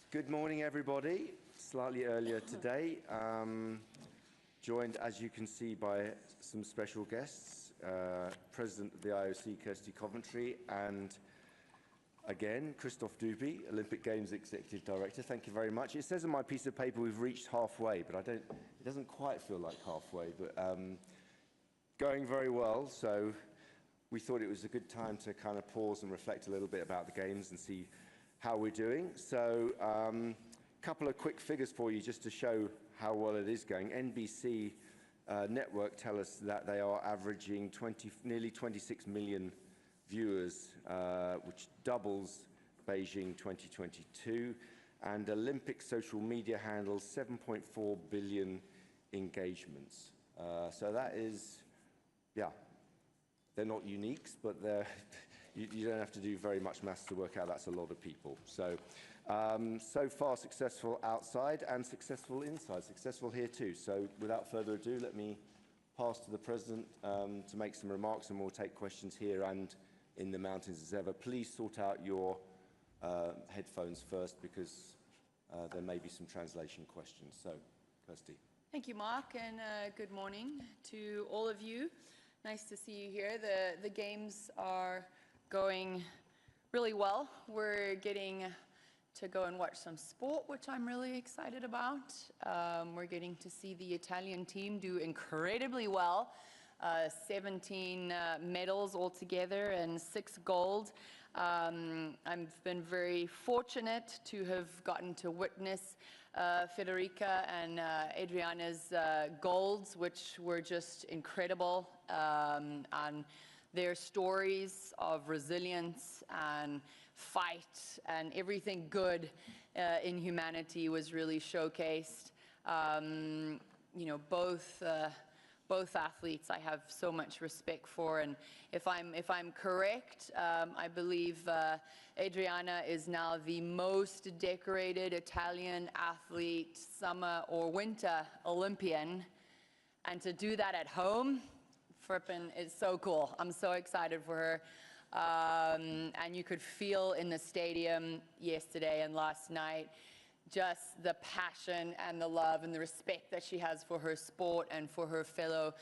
Good morning, everybody. Slightly earlier today, joined, as you can see, by some special guests, President of the IOC, Kirsty Coventry, and again, Christophe Duby, Olympic Games Executive Director. Thank you very much. It says on my piece of paper we've reached halfway, but it doesn't quite feel like halfway, but going very well. So we thought it was a good time to kind of pause and reflect a little bit about the Games and see how we're doing. So a couple of quick figures for you just to show how well it is going. NBC network tell us that they are averaging nearly 26 million viewers, which doubles Beijing 2022, and Olympic social media handles 7.4 billion engagements. So that is, yeah, they're not uniques, but they're you don't have to do very much maths to work out that's a lot of people. So, so far successful outside and successful inside, successful here too. So without further ado, let me pass to the President to make some remarks, and we'll take questions here and in the mountains as ever. Please sort out your headphones first, because there may be some translation questions. So, Kirsty. Thank you, Mark, and good morning to all of you. Nice to see you here. The games are going really well. We're getting to go and watch some sport, which I'm really excited about. We're getting to see the Italian team do incredibly well. 17 medals altogether and 6 gold. I've been very fortunate to have gotten to witness Federica and Adriana's golds, which were just incredible. And their stories of resilience and fight and everything good in humanity was really showcased. You know, both athletes I have so much respect for, and if I'm correct, I believe Adriana is now the most decorated Italian athlete, summer or winter Olympian, and to do that at home, frippin', is so cool. I'm so excited for her. And you could feel in the stadium yesterday and last night just the passion and the love and the respect that she has for her sport and for her fellow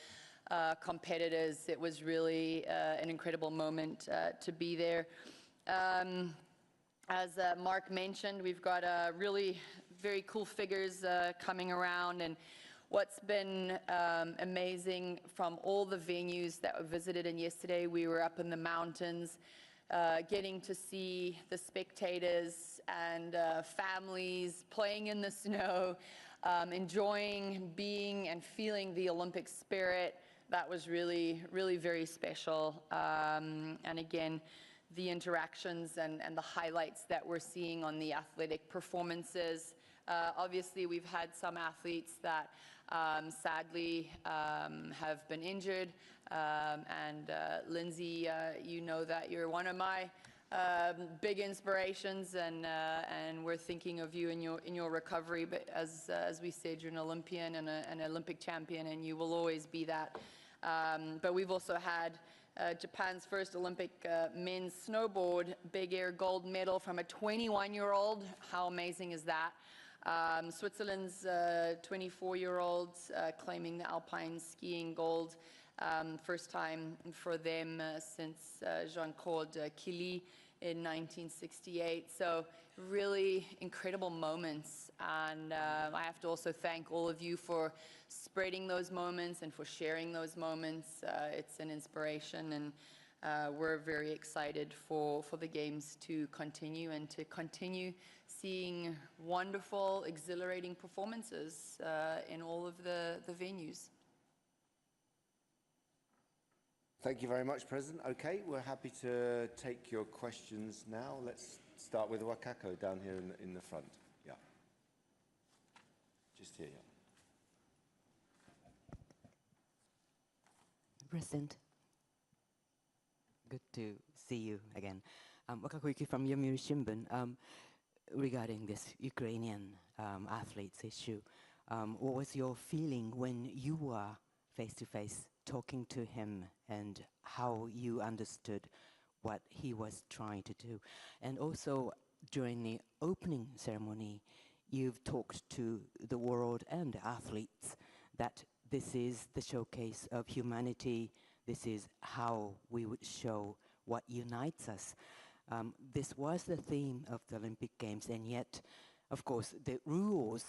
competitors. It was really an incredible moment to be there. As Mark mentioned, we've got really very cool figures coming around, and what's been amazing from all the venues that we visited, and yesterday we were up in the mountains, getting to see the spectators and families playing in the snow, enjoying being and feeling the Olympic spirit. That was really, really very special. And again, the interactions and the highlights that we're seeing on the athletic performances. Obviously, we've had some athletes that sadly have been injured. And Lindsay, you know that you're one of my big inspirations, and we're thinking of you in your recovery. But as we said, you're an Olympian and an Olympic champion, and you will always be that. But we've also had Japan's first Olympic men's snowboard big air gold medal from a 21-year-old. How amazing is that? Switzerland's 24-year-old claiming the alpine skiing gold. First time for them since Jean-Claude Killy in 1968. So really incredible moments. And I have to also thank all of you for spreading those moments and for sharing those moments. It's an inspiration, and we're very excited for the games to continue and to continue seeing wonderful, exhilarating performances in all of the venues. Thank you very much, President. Okay, we're happy to take your questions now. Let's start with Wakako down here in the front. Yeah. Just here, yeah. President, good to see you again. Wakako Yuki from Yomiuri Shimbun. Regarding this Ukrainian athletes issue, what was your feeling when you were face-to-face talking to him, and how you understood what he was trying to do? And also, during the opening ceremony, you've talked to the world and the athletes that this is the showcase of humanity. This is how we would show what unites us. This was the theme of the Olympic Games, and yet, of course, the rules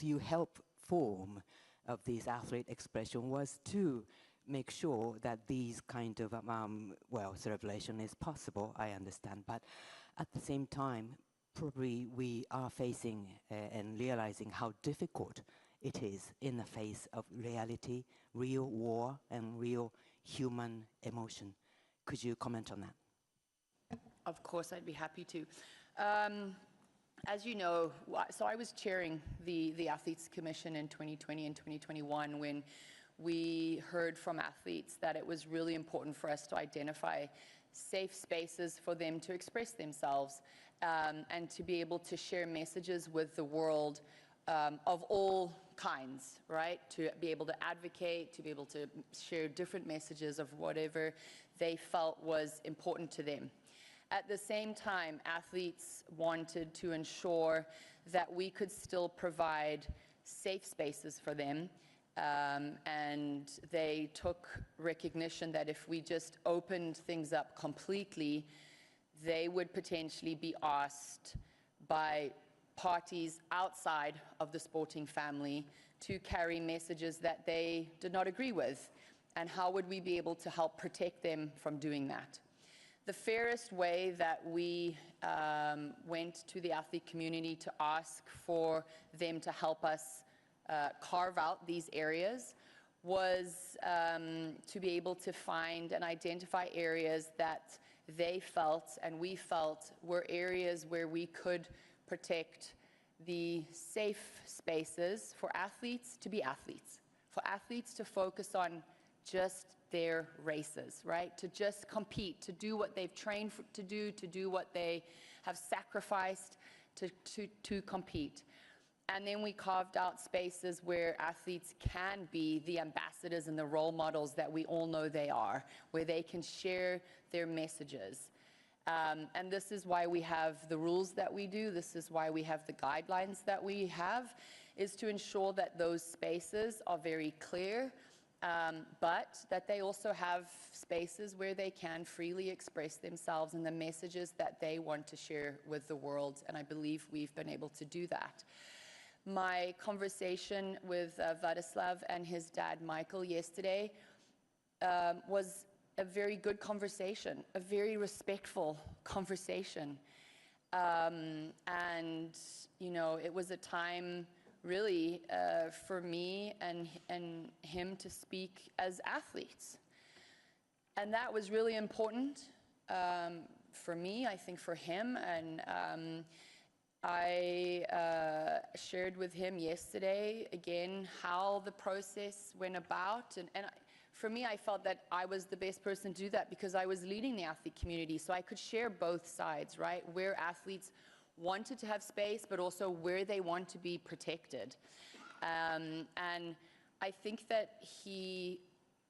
you help form of this athlete expression was to make sure that these kind of, well, celebration is possible, I understand. But at the same time, probably we are facing and realizing how difficult it is in the face of reality, real war, and real human emotion. Could you comment on that? Of course, I'd be happy to. As you know, so I was chairing the Athletes Commission in 2020 and 2021 when we heard from athletes that it was really important for us to identify safe spaces for them to express themselves and to be able to share messages with the world of all kinds, right? To be able to advocate, to be able to share different messages of whatever they felt was important to them. At the same time, athletes wanted to ensure that we could still provide safe spaces for them, and they took recognition that if we just opened things up completely, they would potentially be asked by parties outside of the sporting family to carry messages that they did not agree with. And how would we be able to help protect them from doing that? The fairest way that we went to the athlete community to ask for them to help us carve out these areas was to be able to find and identify areas that they felt and we felt were areas where we could protect the safe spaces for athletes to be athletes, for athletes to focus on just their races, right? To just compete, to do what they've trained to do what they have sacrificed to compete. And then we carved out spaces where athletes can be the ambassadors and the role models that we all know they are, where they can share their messages. And this is why we have the rules that we do. This is why we have the guidelines that we have, is to ensure that those spaces are very clear, but that they also have spaces where they can freely express themselves and the messages that they want to share with the world. And I believe we've been able to do that. My conversation with Vladislav and his dad, Michael, yesterday was a very good conversation, a very respectful conversation. And, you know, it was a time really for me and him to speak as athletes. And that was really important for me, I think for him. And I shared with him yesterday, again, how the process went about. And for me, I felt that I was the best person to do that because I was leading the athlete community. So I could share both sides, right? Where athletes wanted to have space, but also where they want to be protected. And I think that he,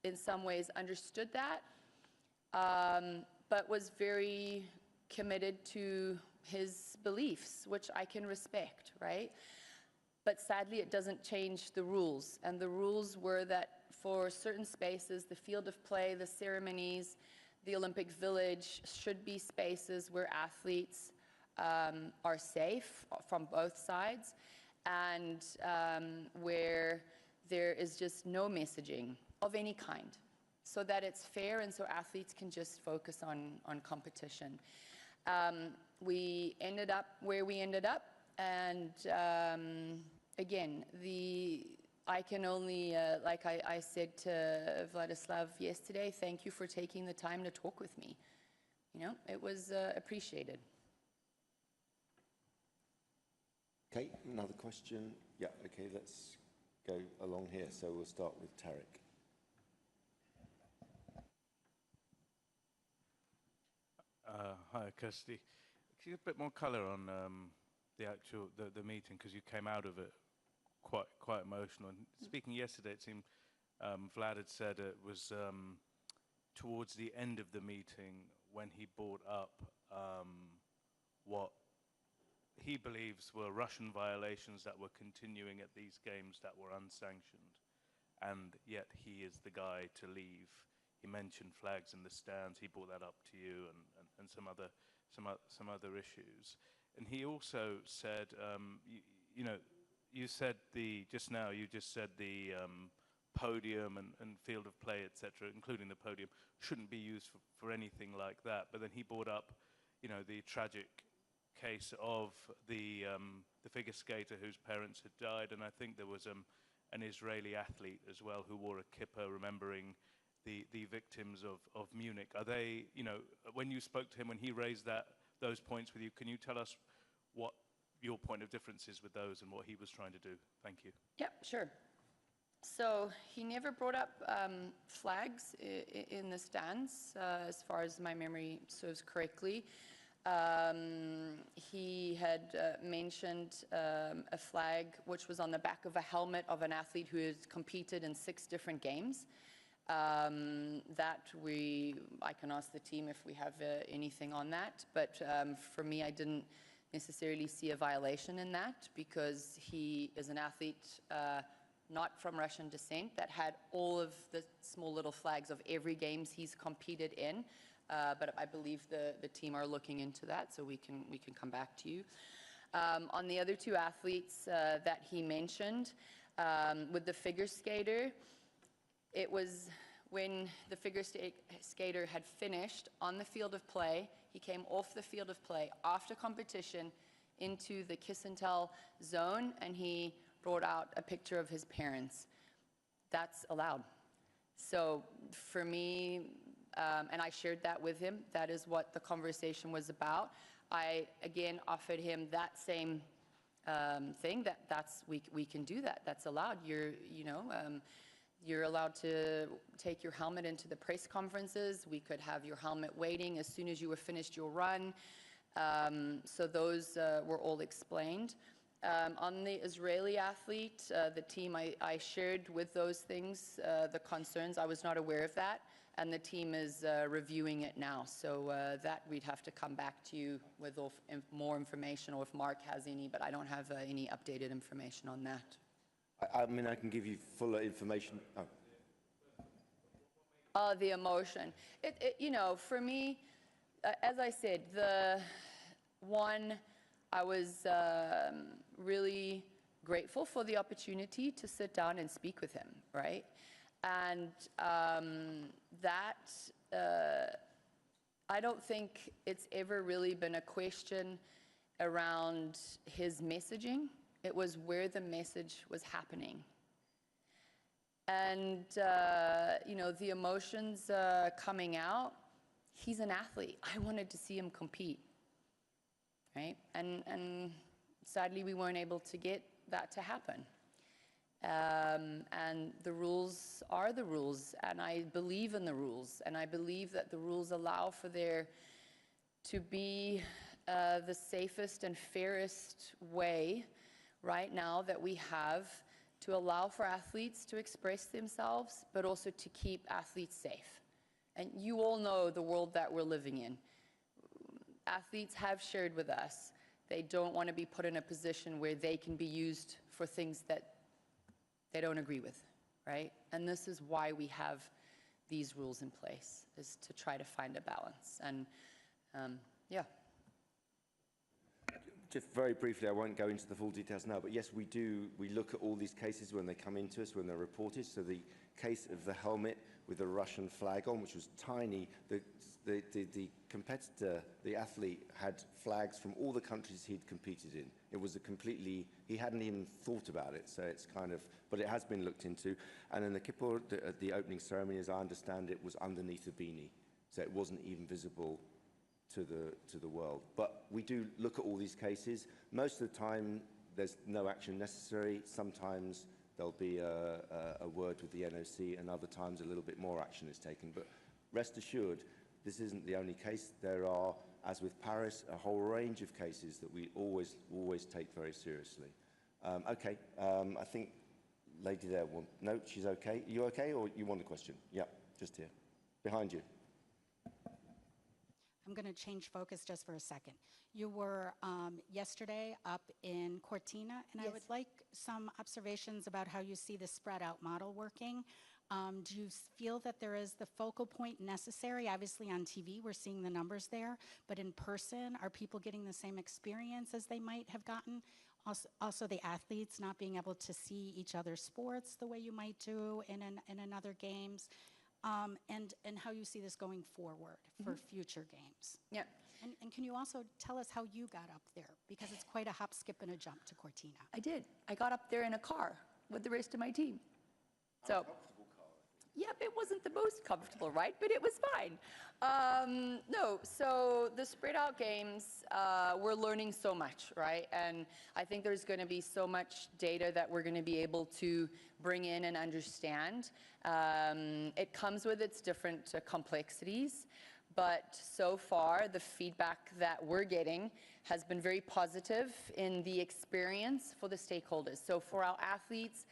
in some ways, understood that, but was very committed to his beliefs, which I can respect, right? But sadly, it doesn't change the rules. And the rules were that for certain spaces, the field of play, the ceremonies, the Olympic Village should be spaces where athletes are safe from both sides and where there is just no messaging of any kind, so that it's fair and so athletes can just focus on competition. We ended up where we ended up, and again, I can only, like I said to Vladislav yesterday, thank you for taking the time to talk with me. You know, it was appreciated. Okay, another question. Yeah, okay, let's go along here. So we'll start with Tarek. Hi, Kirsty. Can you give a bit more colour on the actual the meeting, because you came out of it quite emotional. And speaking yesterday, it seemed Vlad had said it was towards the end of the meeting when he brought up what he believes were Russian violations that were continuing at these games that were unsanctioned, and yet he is the guy to leave. He mentioned flags in the stands. He brought that up to you, and some other issues. And he also said, you know, you said just now you just said the podium and field of play, etc., including the podium, shouldn't be used for anything like that. But then he brought up, you know, the tragic case of the figure skater whose parents had died, and I think there was an Israeli athlete as well who wore a kippah, remembering the victims of Munich. Are they, you know, when you spoke to him, when he raised those points with you, can you tell us what your point of difference is with those and what he was trying to do? Thank you. Yeah, sure. So he never brought up flags in the stands, as far as my memory serves correctly. He had mentioned a flag which was on the back of a helmet of an athlete who has competed in 6 different games. I can ask the team if we have anything on that, but for me, I didn't necessarily see a violation in that, because he is an athlete not from Russian descent that had all of the small little flags of every games he's competed in. But I believe the team are looking into that, so we can come back to you. On the other 2 athletes that he mentioned, with the figure skater, it was when the figure skater had finished on the field of play. He came off the field of play after competition into the kiss and tell zone, and he brought out a picture of his parents. That's allowed. So for me, and I shared that with him, that is what the conversation was about. I, again, offered him that same thing, we can do that. That's allowed. You're allowed to take your helmet into the press conferences. We could have your helmet waiting as soon as you were finished your run. So those were all explained. On the Israeli athlete, the team, I shared with those things the concerns. I was not aware of that, and the team is reviewing it now. So that we'd have to come back to you with more information, or if Mark has any, but I don't have any updated information on that. I mean, I can give you fuller information. The emotion. You know, for me, as I said, I was really grateful for the opportunity to sit down and speak with him, right? And I don't think it's ever really been a question around his messaging. It was where the message was happening. And, you know, the emotions coming out, he's an athlete. I wanted to see him compete, right? And sadly, we weren't able to get that to happen. And the rules are the rules, and I believe in the rules, and I believe that the rules allow for there to be the safest and fairest way right now that we have to allow for athletes to express themselves, but also to keep athletes safe. And you all know the world that we're living in. Athletes have shared with us they don't want to be put in a position where they can be used for things that they don't agree with, right? And this is why we have these rules in place, is to try to find a balance. And yeah. Just very briefly, I won't go into the full details now, but yes, we look at all these cases when they come into us, when they're reported. So the case of the helmet with the Russian flag on, which was tiny, the competitor, the athlete, had flags from all the countries he'd competed in. It was he hadn't even thought about it, so it's kind of, but it has been looked into. And in the kippur, the opening ceremony, as I understand it, was underneath a beanie, so it wasn't even visible to the world. But we do look at all these cases. Most of the time, there's no action necessary. Sometimes there'll be a word with the NOC, and other times a little bit more action is taken. But rest assured, this isn't the only case. There are, as with Paris, a whole range of cases that we always take very seriously. Okay, I think lady there, no, she's okay. Are you okay, or you want a question? Yeah, just here, behind you. I'm going to change focus just for a second. You were yesterday up in Cortina, and I Yes. would like some observations about how you see the spread out model working. Do you feel that there is the focal point necessary? Obviously on TV, we're seeing the numbers there, but in person, are people getting the same experience as they might have gotten? Also the athletes not being able to see each other's sports the way you might do in another games, and how you see this going forward for future games. Yeah. And can you also tell us how you got up there? Because it's quite a hop, skip, and a jump to Cortina. I did. I got up there in a car with the rest of my team. So, yep, it wasn't the most comfortable, right? But it was fine. No, so the spread out games, we're learning so much, right? And I think there's going to be so much data that we're going to be able to bring in and understand. It comes with its different complexities. But so far, the feedback that we're getting has been very positive in the experience for the stakeholders. So for our athletes,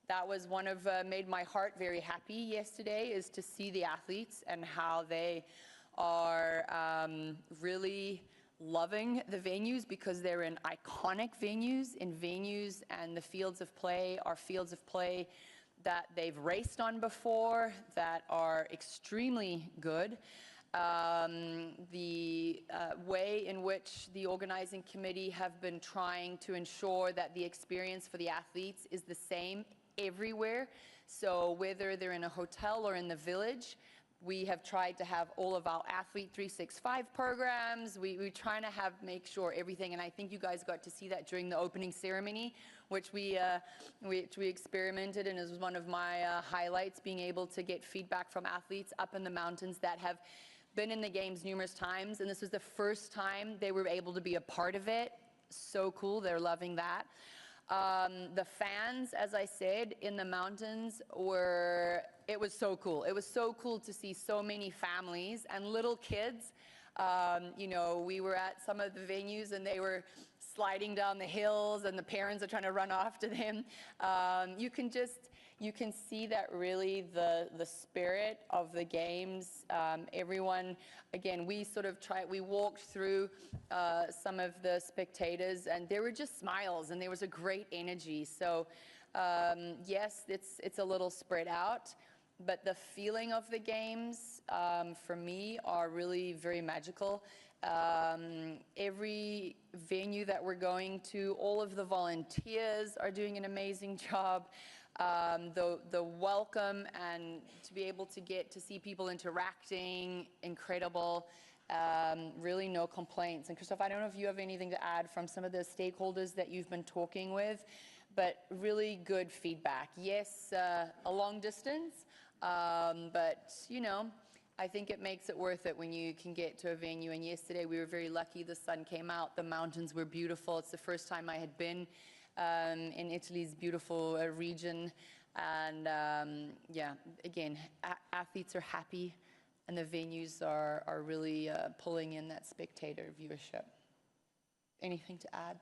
that was one of, made my heart very happy yesterday, is to see the athletes and how they are really loving the venues, because they're in iconic venues, and the fields of play are fields of play that they've raced on before, that are extremely good. The way in which the organizing committee have been trying to ensure that the experience for the athletes is the same everywhere. So whether they're in a hotel or in the village, we have tried to have all of our Athlete 365 programs. We're trying to make sure everything, and I think you guys got to see that during the opening ceremony, which we experimented, and is one of my highlights, being able to get feedback from athletes up in the mountains that have been in the games numerous times, and this was the first time they were able to be a part of it. So cool, they're loving that. The fans, as I said, in the mountains it was so cool. It was so cool to see so many families and little kids. You know, we were at some of the venues and they were sliding down the hills and the parents are trying to run after them. You can see that really the spirit of the games. Everyone, again, we walked through some of the spectators and there were just smiles and there was a great energy. So yes, it's a little spread out, but the feeling of the games for me are really very magical. Every venue that we're going to, all of the volunteers are doing an amazing job. The welcome and to be able to get to see people interacting, incredible. Really no complaints. And Christoph, I don't know if you have anything to add from some of the stakeholders that you've been talking with, but really good feedback. Yes, a long distance, but you know, I think it makes it worth it when you can get to a venue. And yesterday we were very lucky. The sun came out, the mountains were beautiful. It's the first time I had been in Italy's beautiful region. And yeah, again, athletes are happy and the venues are really pulling in that spectator viewership. Anything to add?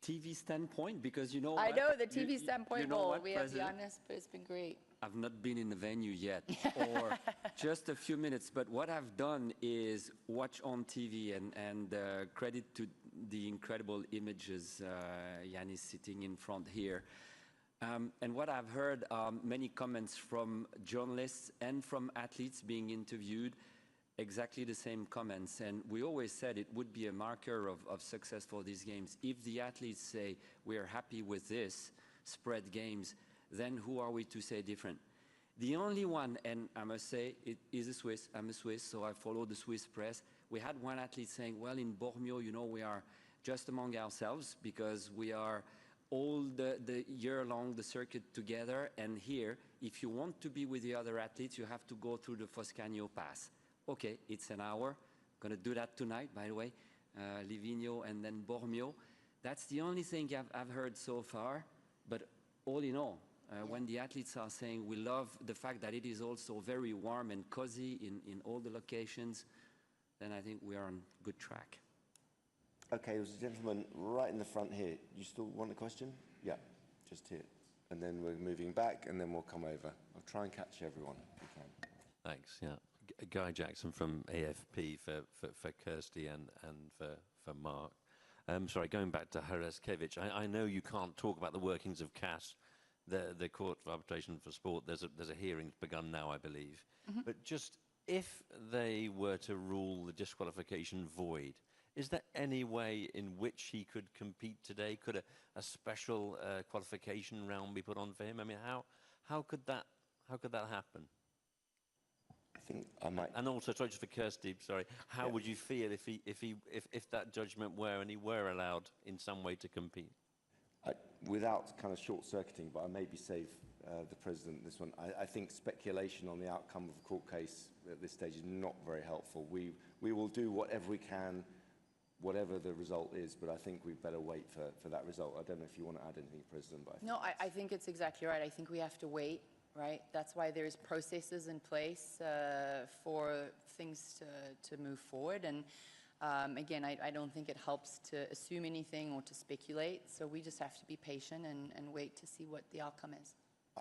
TV standpoint, because you know I what? know the TV standpoint, you know what, we have to be President? honest, but it's been great. I've not been in the venue yet, or just a few minutes, but what I've done is watch on TV, and credit to the incredible images Jan is sitting in front here. And what I've heard are many comments from journalists and from athletes being interviewed, exactly the same comments. And we always said it would be a marker of success for these games. If the athletes say, we're happy with this spread games, then who are we to say different? The only one, and I must say, it is a Swiss. I'm a Swiss, so I follow the Swiss press. We had one athlete saying, well, in Bormio, you know, we are just among ourselves because we are all the year long, the circuit together. And here, if you want to be with the other athletes, you have to go through the Foscagno Pass. Okay, it's an hour. Going to do that tonight, by the way. Livigno and then Bormio. That's the only thing I've heard so far. But all in all, when the athletes are saying we love the fact that it is also very warm and cozy in all the locations, then I think we are on good track. Okay, there's a gentleman right in the front here. You still want a question? Yeah, just here. And then we're moving back, and then we'll come over. I'll try and catch everyone if we can. Thanks, yeah. Guy Jackson from AFP for Kirsty and for Mark. Sorry, going back to Hereskevich, I know you can't talk about the workings of CAS, the Court of Arbitration for Sport. There's a hearing begun now, I believe. But just if they were to rule the disqualification void, is there any way in which he could compete today? Could a special qualification round be put on for him? I mean, how could that happen? I think I might. And also, sorry, just for Kirsty, sorry, how would you feel if that judgment were and he were allowed in some way to compete? Without kind of short-circuiting, but I maybe save the President this one, I think speculation on the outcome of a court case at this stage is not very helpful. We will do whatever we can, whatever the result is, but I think we'd better wait for that result. I don't know if you want to add anything, President, but No, I think it's exactly right. I think we have to wait, right? That's why there's processes in place for things to move forward. And again, I don't think it helps to assume anything or to speculate. So we just have to be patient and wait to see what the outcome is.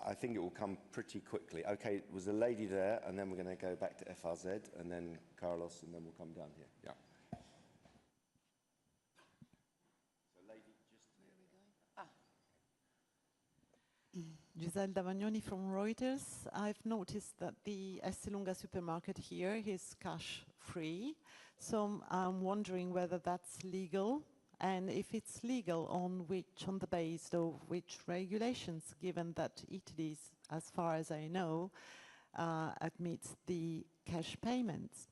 I think it will come pretty quickly. Okay, there was a lady there, and then we're going to go back to FRZ, and then Carlos, and then we'll come down here. Yeah. So, lady, just where are we going? Giselle Davagnoni from Reuters. I've noticed that the Esselunga supermarket here is cash-free, so I'm wondering whether that's legal, and if it's legal, on the basis of which regulations, given that Italy, as far as I know, admits the cash payments.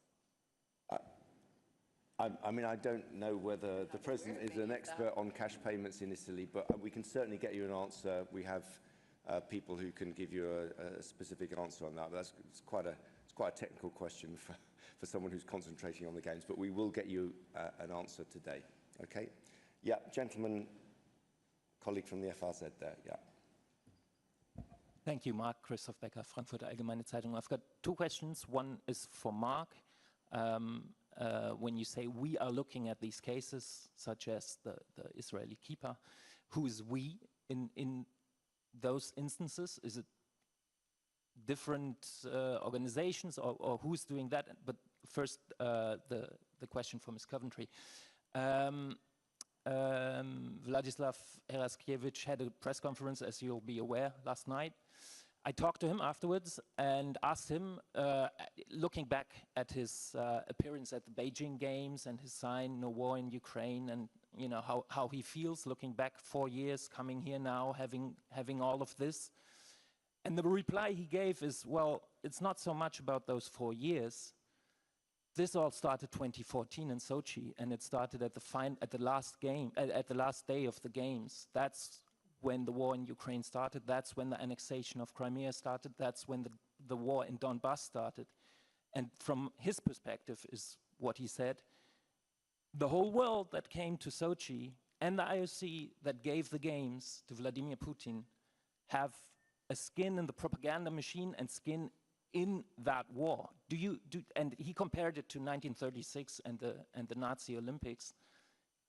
I mean, I don't know whether the President is an expert on cash payments in Italy, but we can certainly get you an answer. We have people who can give you a specific answer on that. But it's quite a technical question for someone who's concentrating on the games. But we will get you an answer today. Okay? Yeah, gentleman, colleague from the FRZ there. Yeah. Thank you, Mark. Christoph Becker, Frankfurter Allgemeine Zeitung. I've got two questions. One is for Mark. When you say we are looking at these cases, such as the Israeli keeper, who is we in those instances? Is it different organizations, or who's doing that? But first, the question for Ms. Coventry. Vladislav Hereskevich had a press conference, as you'll be aware, last night. I talked to him afterwards and asked him, looking back at his appearance at the Beijing Games and his sign, "No War in Ukraine," and you know how he feels looking back 4 years, coming here now, having all of this. And the reply he gave is, well, it's not so much about those 4 years. This all started 2014 in Sochi, and it started at the last game, at the last day of the games. That's when the war in Ukraine started. That's when the annexation of Crimea started. That's when the war in Donbass started. And from his perspective, is what he said, the whole world that came to Sochi and the IOC that gave the games to Vladimir Putin have a skin in the propaganda machine and skin in that war. And he compared it to 1936 and the Nazi Olympics.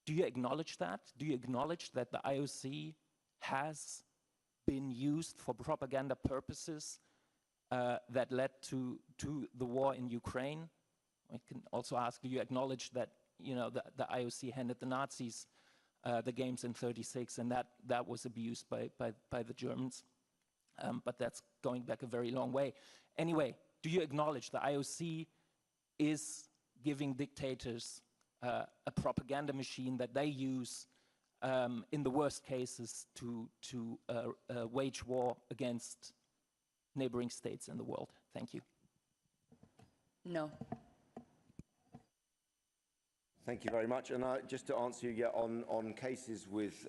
Do you acknowledge that? Do you acknowledge that the IOC has been used for propaganda purposes that led to the war in Ukraine? I can also ask, do you acknowledge that the IOC handed the Nazis the games in 36, and that was abused by the Germans? But that's going back a very long way. Anyway, do you acknowledge the IOC is giving dictators a propaganda machine that they use in the worst cases to wage war against neighboring states in the world? Thank you. No. Thank you very much. And just to answer you, on cases with,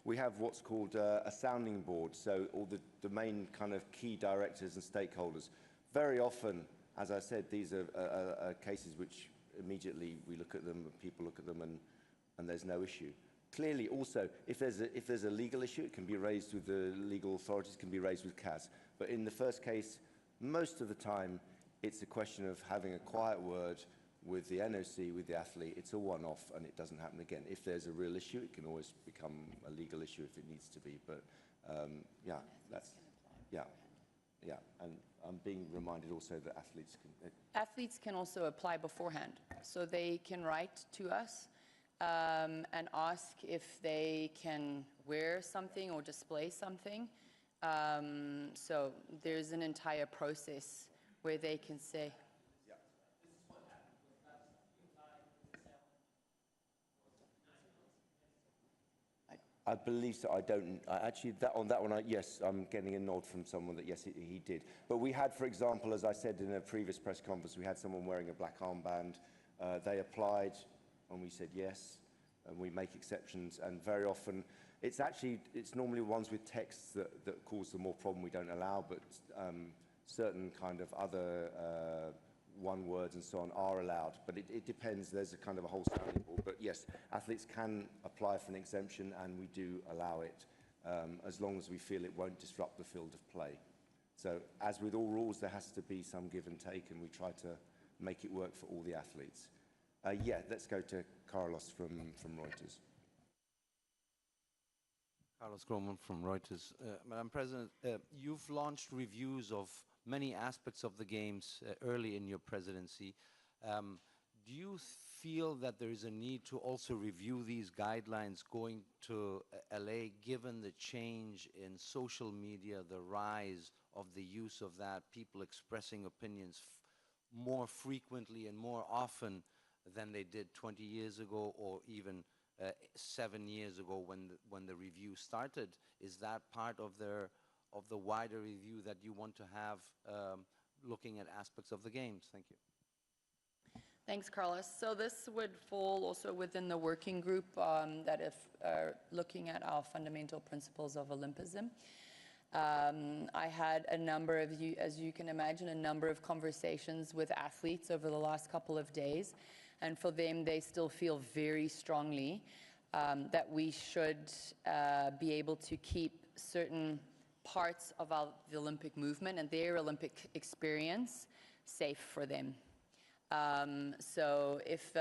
we have what's called a sounding board, so all the main kind of key directors and stakeholders. Very often, as I said, these are cases which immediately we look at them, people look at them, and there's no issue. Clearly, also, if there's a legal issue, it can be raised with the legal authorities, can be raised with CAS. But in the first case, most of the time, it's a question of having a quiet word with the NOC, with the athlete. It's a one-off, and it doesn't happen again. If there's a real issue, it can always become a legal issue if it needs to be. But yeah, and I'm being reminded also that athletes can... Athletes can also apply beforehand. So they can write to us and ask if they can wear something or display something. So there's an entire process where they can say... I believe so. I don't. Actually, on that one, yes, I'm getting a nod from someone that yes, he did. But we had, for example, as I said in a previous press conference, we had someone wearing a black armband. They applied, and we said yes, and we make exceptions. And very often, it's normally ones with texts that cause the more problem we don't allow, but certain kind of other one words and so on are allowed, but it depends. There's a kind of a whole sounding board. But yes, athletes can apply for an exemption, and we do allow it as long as we feel it won't disrupt the field of play. So as with all rules, there has to be some give and take, and we try to make it work for all the athletes. Yeah, let's go to Carlos from Reuters. Carlos Groman from Reuters. Madam President, you've launched reviews of many aspects of the games early in your presidency. Do you feel that there is a need to also review these guidelines going to LA, given the change in social media, the rise of the use of that, people expressing opinions more frequently and more often than they did 20 years ago or even 7 years ago when the review started? Is that part of the wider review that you want to have looking at aspects of the games? Thank you. Thanks, Carlos. So this would fall also within the working group that is looking at our fundamental principles of Olympism. I had a number of, as you can imagine, a number of conversations with athletes over the last couple of days. And for them, they still feel very strongly that we should be able to keep certain parts of the Olympic movement and their Olympic experience safe for them. So if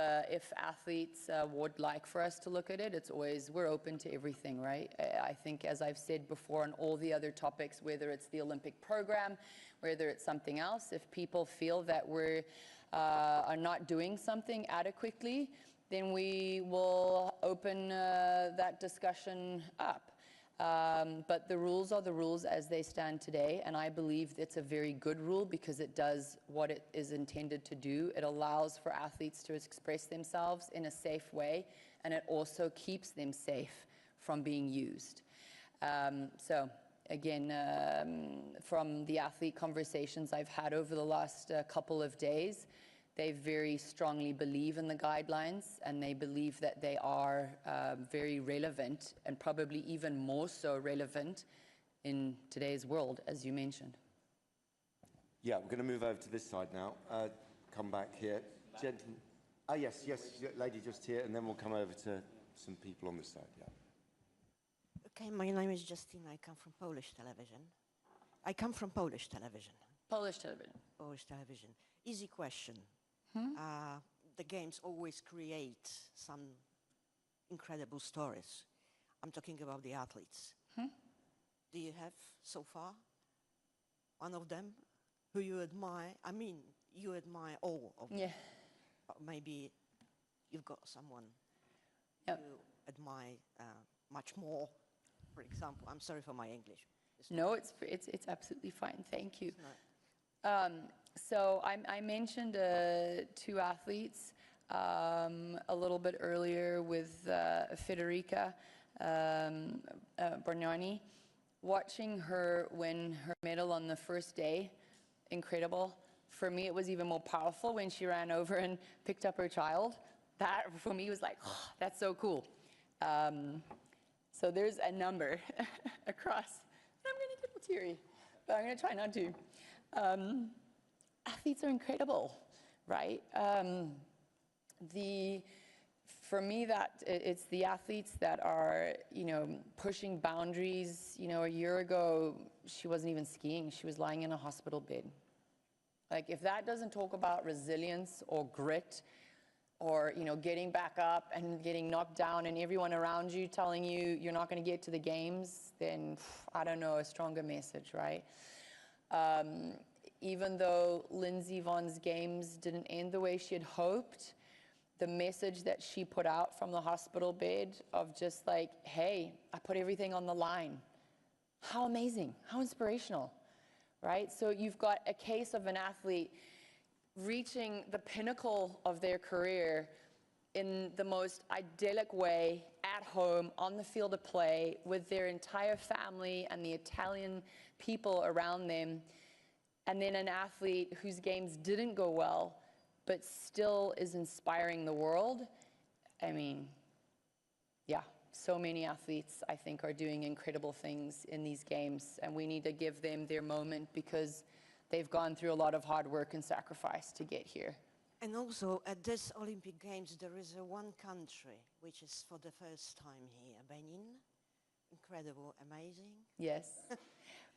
athletes would like for us to look at it, we're open to everything, right? I think, as I've said before on all the other topics, whether it's the Olympic program, whether it's something else, if people feel that we are not doing something adequately, then we will open that discussion up. But the rules are the rules as they stand today, and I believe it's a very good rule because it does what it is intended to do. It allows for athletes to express themselves in a safe way, and it also keeps them safe from being used. So again, from the athlete conversations I've had over the last couple of days, they very strongly believe in the guidelines, and they believe that they are very relevant, and probably even more so relevant in today's world, as you mentioned. Yeah, we're going to move over to this side now. Come back here. Gentlemen. Yes, lady just here, and then we'll come over to some people on this side. Yeah. Okay, my name is Justine. I come from Polish television. Polish television. Polish television. Easy question. The games always create some incredible stories. I'm talking about the athletes. Do you have, so far, one of them who you admire? I mean, you admire all of them. Yeah. But maybe you've got someone Yep. you admire much more. For example, I'm sorry for my English. No, it's absolutely fine. Thank you. So I mentioned two athletes a little bit earlier with Federica Bargnani. Watching her win her medal on the first day, incredible. For me, it was even more powerful when she ran over and picked up her child. That, for me, was like, oh, that's so cool. So there's a number across. I'm going to get a little teary, but I'm going to try not to. Athletes are incredible, right? For me, it's the athletes that are, pushing boundaries. A year ago, she wasn't even skiing. She was lying in a hospital bed. Like, if that doesn't talk about resilience or grit or, getting back up and getting knocked down and everyone around you telling you you're not going to get to the games, then I don't know, a stronger message, right? even though Lindsey Vonn's games didn't end the way she had hoped, the message that she put out from the hospital bed of just like, hey, I put everything on the line. How amazing, how inspirational, right? So you've got a case of an athlete reaching the pinnacle of their career in the most idyllic way, at home, on the field of play, with their entire family and the Italian people around them. And then an athlete whose games didn't go well, but still is inspiring the world. I mean, yeah, so many athletes, I think, are doing incredible things in these games, and we need to give them their moment because they've gone through a lot of hard work and sacrifice to get here. And also, at this Olympic Games, there is one country which is for the first time here, Benin. Incredible, amazing. Yes.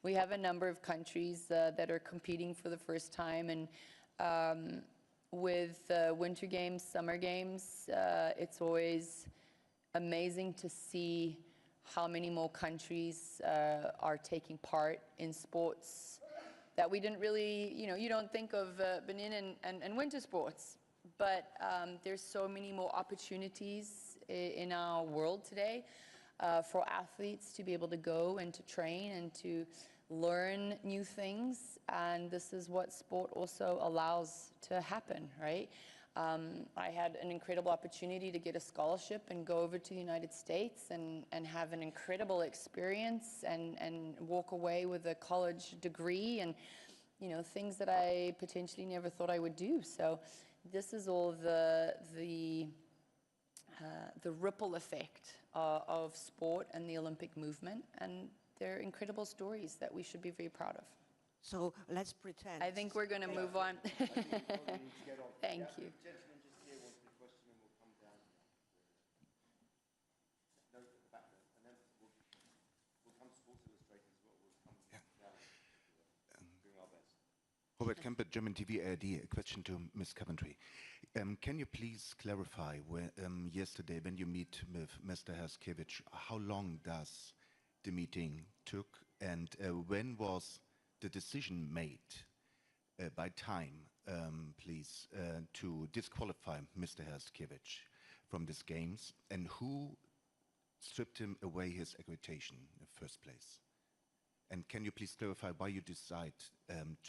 We have a number of countries that are competing for the first time, and with Winter Games, Summer Games, it's always amazing to see how many more countries are taking part in sports that we didn't really, you don't think of Benin and winter sports, but there's so many more opportunities in our world today for athletes to be able to go and to train and to learn new things, and this is what sport also allows to happen, right? I had an incredible opportunity to get a scholarship and go over to the United States and have an incredible experience and walk away with a college degree and, things that I potentially never thought I would do. So this is all the ripple effect of sport and the Olympic movement, and they're incredible stories that we should be very proud of. So let's pretend. I think we're going to move on. Thank you. Gentlemen, just here wants the question, and we'll come down. No, at the back, and then we'll come to Sports Illustrated as well. We'll come down. Doing our best. Robert Kemper, German TV ARD. A question to Ms. Coventry. Can you please clarify yesterday when you meet with Mr. Herskiewicz, how long does the meeting took, and when was the decision made by time, please, to disqualify Mr. Herskiewicz from these games, and who stripped him away his accreditation in the first place? And can you please clarify why you decide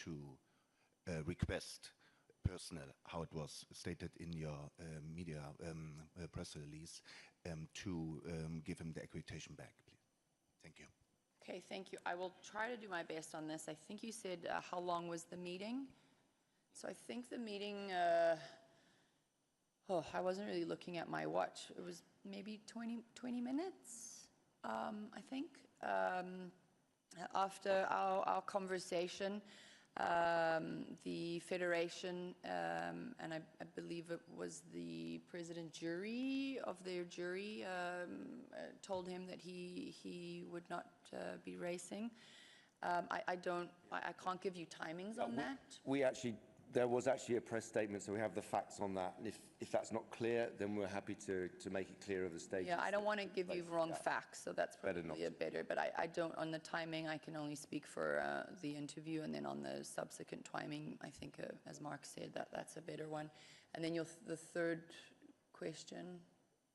to request personnel, how it was stated in your media press release, to give him the accreditation back, please? Thank you. Okay, thank you. I will try to do my best on this. I think you said how long was the meeting? So I think the meeting, I wasn't really looking at my watch. It was maybe 20 minutes, I think. After our conversation, the federation, and I believe it was the president jury of their jury, told him that he would not be racing. I can't give you timings on that. There was actually a press statement, so we have the facts on that. And if that's not clear, then we're happy to make it clear of the stages. Yeah, I don't want to give you wrong facts, so that's Better probably not. better. But I don't, on the timing, I can only speak for the interview, and then on the subsequent timing, I think, as Mark said, that's a better one. And then the third question,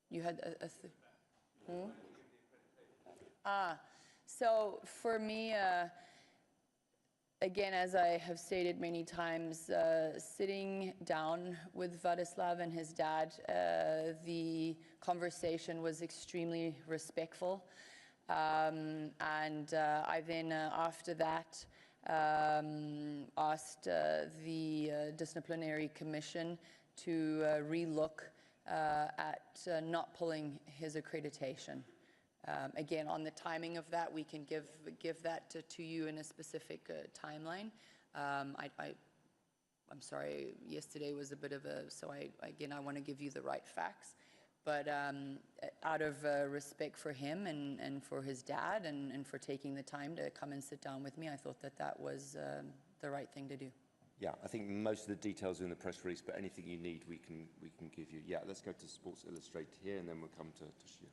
you had so for me, again, as I have stated many times, sitting down with Vladislav and his dad, the conversation was extremely respectful. And I then, after that, asked the disciplinary commission to relook at not pulling his accreditation. Again, on the timing of that, we can give that to you in a specific timeline. I'm sorry, yesterday was a bit of so I want to give you the right facts. But out of respect for him and for his dad and for taking the time to come and sit down with me, I thought that was the right thing to do. Yeah, I think most of the details are in the press release, but anything you need, we can give you. Yeah, let's go to Sports Illustrated here, and then we'll come to Shia.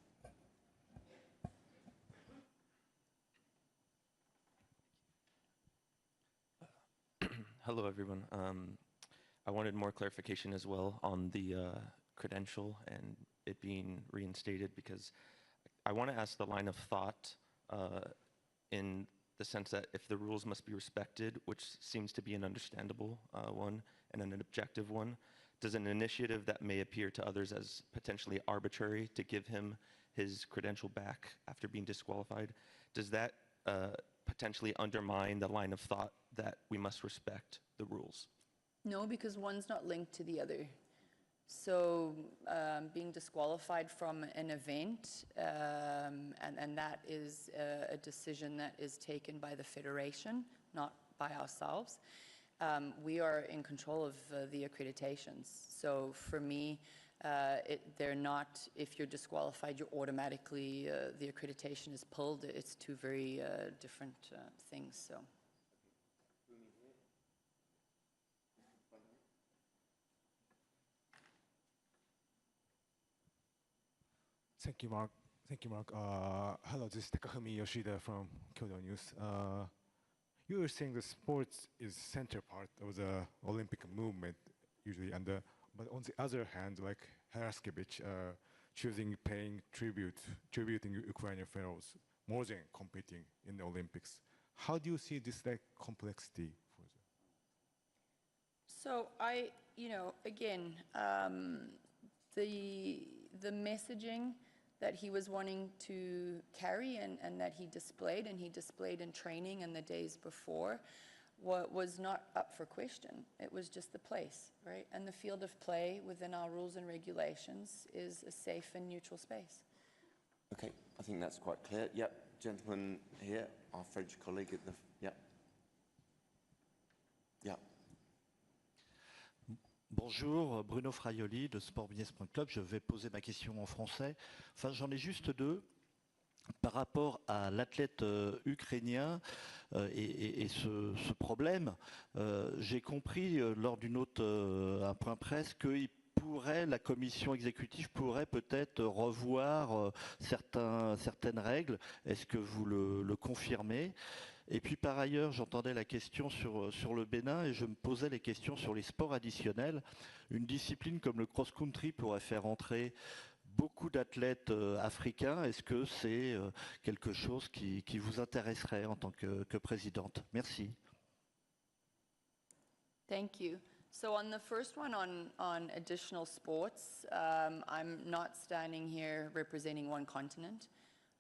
Hello, everyone. I wanted more clarification as well on the credential and it being reinstated, because I want to ask the line of thought in the sense that if the rules must be respected, which seems to be an understandable one and an objective one, does an initiative that may appear to others as potentially arbitrary to give him his credential back after being disqualified, does that potentially undermine the line of thought that we must respect the rules? No, because one's not linked to the other. So being disqualified from an event, and that is a decision that is taken by the federation, not by ourselves. We are in control of the accreditations. So for me, they're not, if you're disqualified, you're automatically, the accreditation is pulled. It's two very different things, so. Thank you, Mark. Thank you, Mark. Hello, this is Takahumi Yoshida from Kyodo News. You were saying the sports is center part of the Olympic movement usually, and but on the other hand, like Heraskevich choosing paying tributing Ukrainian pharaohs more than competing in the Olympics. How do you see this like complexity for the? So again, the messaging that he was wanting to carry and that he displayed in training and the days before, was not up for question. It was just the place, right? And the field of play within our rules and regulations is a safe and neutral space. Okay, I think that's quite clear. Yep, gentleman here, our French colleague at the, yep. Yeah. Bonjour, Bruno Fraioli de sportbusiness.club. Je vais poser ma question en français. Enfin, j'en ai juste deux. Par rapport à l'athlète ukrainien et ce problème, j'ai compris lors d'une autre un point presse que la commission exécutive pourrait peut-être revoir certaines règles. Est-ce que vous le confirmez ? Et puis par ailleurs, j'entendais la question sur le Bénin et je me posais les questions sur les sports additionnels. Une discipline comme le cross-country pourrait faire entrer beaucoup d'athlètes africains. Est-ce que c'est quelque chose qui vous intéresserait en tant que présidente? Merci. Thank you. So on the first one on additional sports, I'm not standing here representing one continent.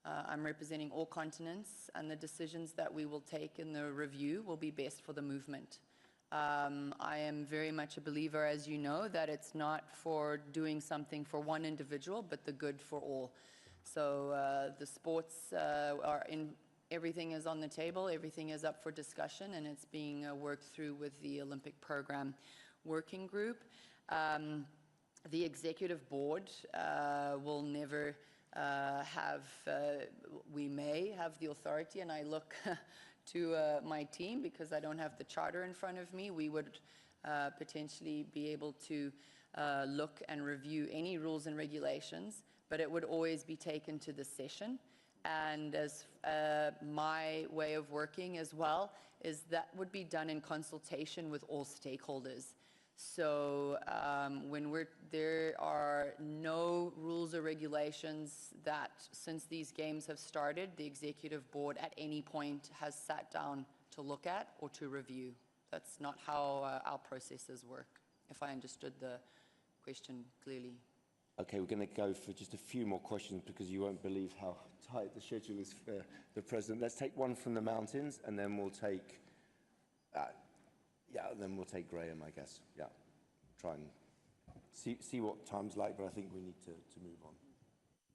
I'm representing all continents, and the decisions that we will take in the review will be best for the movement. I am very much a believer, as you know, that it's not for doing something for one individual, but the good for all. So the sports are in, everything is on the table, everything is up for discussion, and it's being worked through with the Olympic Program Working Group. The executive board will never we may have the authority, and I look to my team because I don't have the charter in front of me. We would potentially be able to look and review any rules and regulations, but it would always be taken to the session. And as my way of working as well is that would be done in consultation with all stakeholders. So there are no rules or regulations that, since these games have started, the executive board at any point has sat down to look at or to review. That's not how our processes work, if I understood the question clearly. Okay, we're going to go for just a few more questions because you won't believe how tight the schedule is for the President. Let's take one from the mountains and then we'll take... then we'll take Graham, I guess. Yeah, try and see what time's like, but I think we need to move on.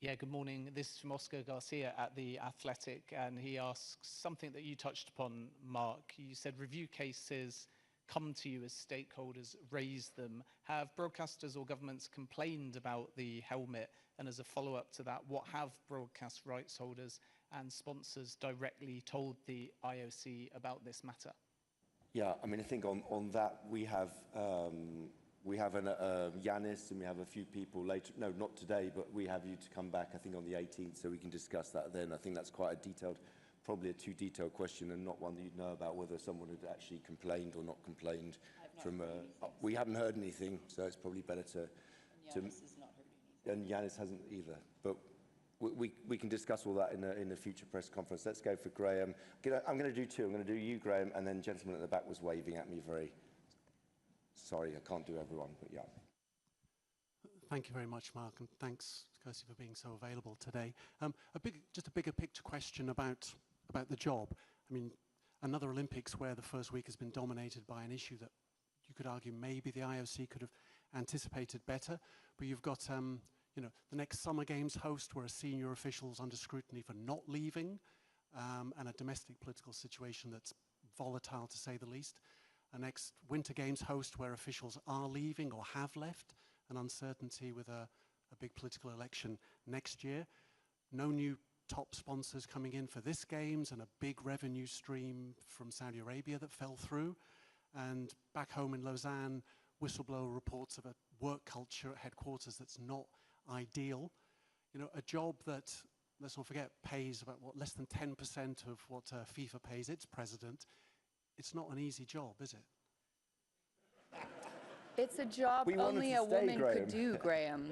Yeah, good morning. This is from Oscar Garcia at The Athletic, and he asks something that you touched upon, Mark. You said review cases come to you as stakeholders, raise them. Have broadcasters or governments complained about the helmet? And as a follow-up to that, what have broadcast rights holders and sponsors directly told the IOC about this matter? Yeah, I mean, I think on that we have Yanis and we have a few people later. No, not today, but we have you to come back, I think, on the 18th, so we can discuss that then. I think that's quite a detailed probably a too detailed question and not one that you'd know about whether someone had actually complained or not complained. We haven't heard anything, so it's probably better to. Yanis has not heard anything. And Yanis hasn't either. But we can discuss all that in a future press conference. Let's go for Graham. I'm going to do two. I'm going to do you, Graham, and then gentleman at the back was waving at me very. Sorry, I can't do everyone, but yeah. Thank you very much, Mark, and thanks, Kirsty, for being so available today. Just a bigger picture question about the job. I mean, another Olympics where the first week has been dominated by an issue that you could argue maybe the IOC could have anticipated better, but you've got you know, the next Summer Games host where a senior official's under scrutiny for not leaving, and a domestic political situation that's volatile to say the least. A next Winter Games host where officials are leaving or have left, an uncertainty with a big political election next year. No new top sponsors coming in for this Games and a big revenue stream from Saudi Arabia that fell through. And back home in Lausanne, whistleblower reports of a work culture at headquarters that's not ideal. You know, a job that, let's not forget, pays about less than 10% of what FIFA pays its president. It's not an easy job, is it? It's a job only a woman could do, Graham.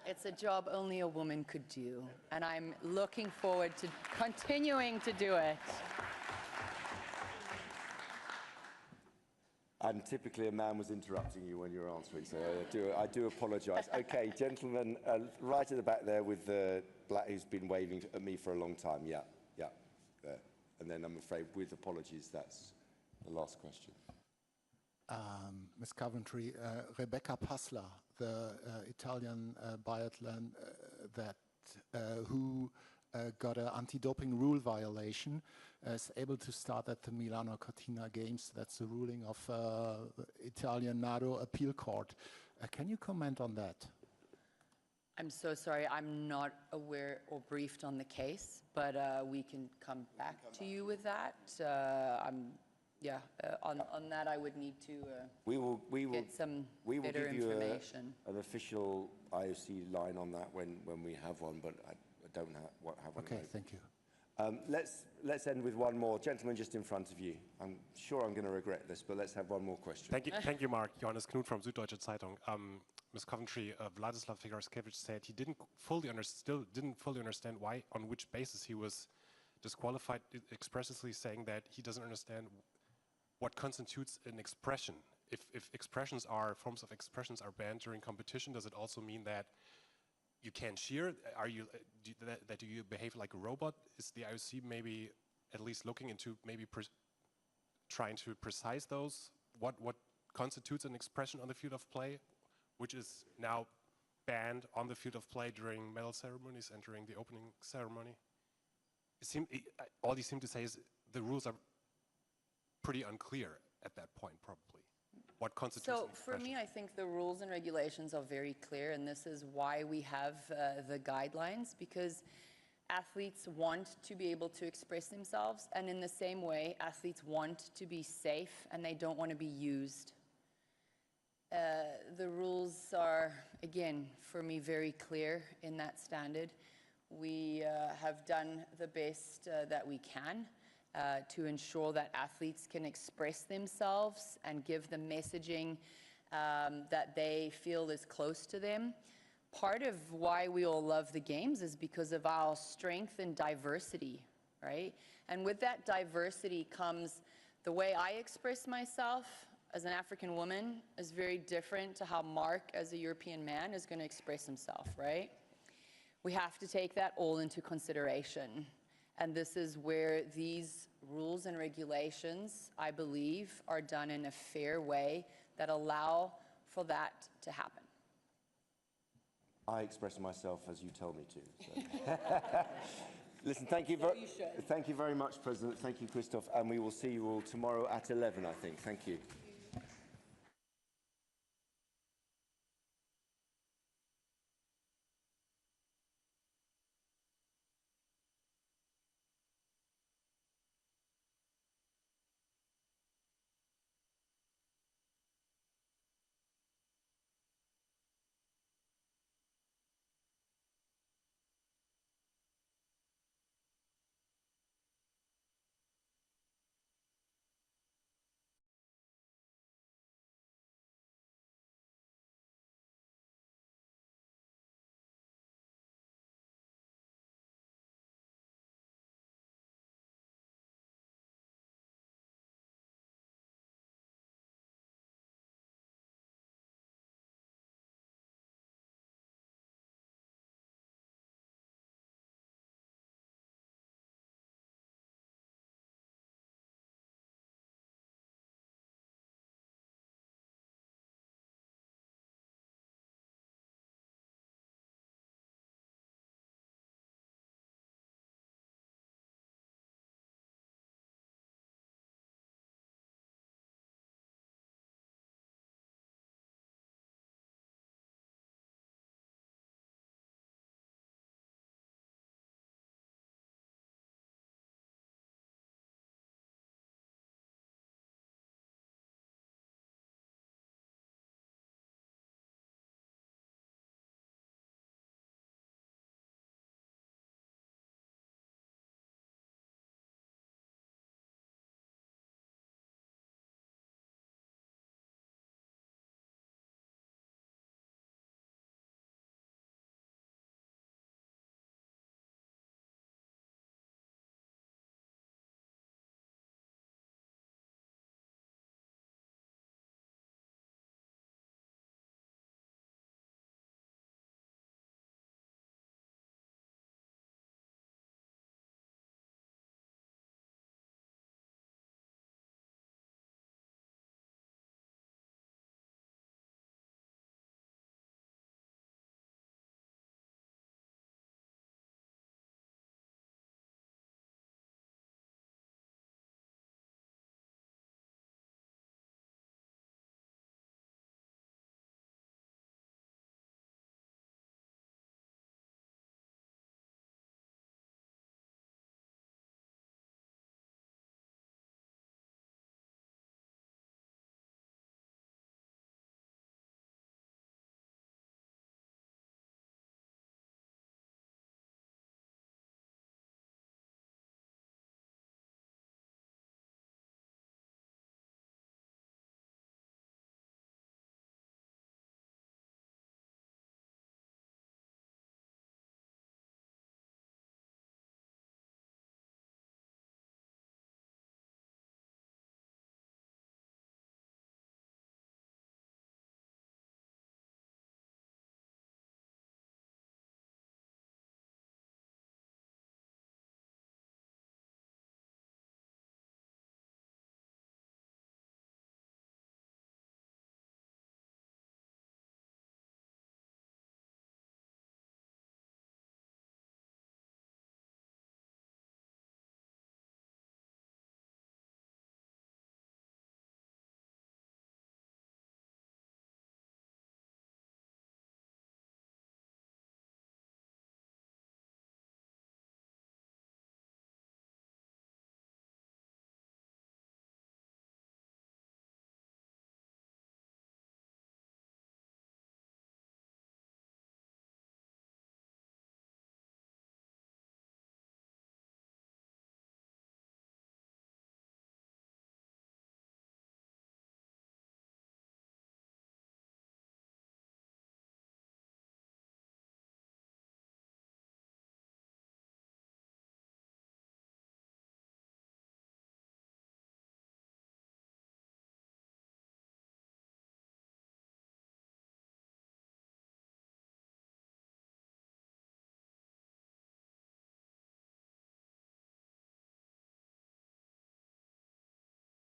It's a job only a woman could do, and I'm looking forward to continuing to do it. And typically a man was interrupting you when you were answering, so I do apologise. Okay, gentleman, right at the back there with the black who's been waving at me for a long time. Yeah, there. And then I'm afraid, with apologies, that's the last question. Ms. Coventry, Rebecca Passler, the Italian biathlon who got an anti-doping rule violation, is able to start at the Milano Cortina Games. That's the ruling of Italian NADO appeal court. Can you comment on that? I'm so sorry, I'm not aware or briefed on the case, but we can come back to you with that. On that I would need to get some better information. We will give you an official IOC line on that when we have one, but I don't have one. Okay, thank you. Let's end with one more. Gentleman just in front of you. I'm sure I'm going to regret this, but let's have one more question. Thank you, Mark. Johannes Knut from Süddeutsche Zeitung. Ms. Coventry, Vladislav Figarskevich said he still didn't fully understand why, on which basis he was disqualified, expressly saying that he doesn't understand what constitutes an expression. If forms of expressions are banned during competition, does it also mean that you can't cheer? Do you behave like a robot? Is the IOC maybe at least looking into maybe trying to precise those? What constitutes an expression on the field of play, which is now banned on the field of play during medal ceremonies and during the opening ceremony? All you seem to say is the rules are pretty unclear at that point, probably. What constitutes an expression? For me, I think the rules and regulations are very clear, and this is why we have the guidelines, because athletes want to be able to express themselves, and in the same way, athletes want to be safe, and they don't want to be used. The rules are, again, for me, very clear in that standard. We have done the best that we can to ensure that athletes can express themselves and give the messaging that they feel is close to them. Part of why we all love the games is because of our strength and diversity, right? And with that diversity comes the way I express myself as an African woman is very different to how Mark, as a European man, is going to express himself, right? We have to take that all into consideration. And this is where these rules and regulations, I believe, are done in a fair way that allow for that to happen. I express myself as you tell me to. So. Listen, thank you very much, President. Thank you, Christoph. And we will see you all tomorrow at 11, I think. Thank you.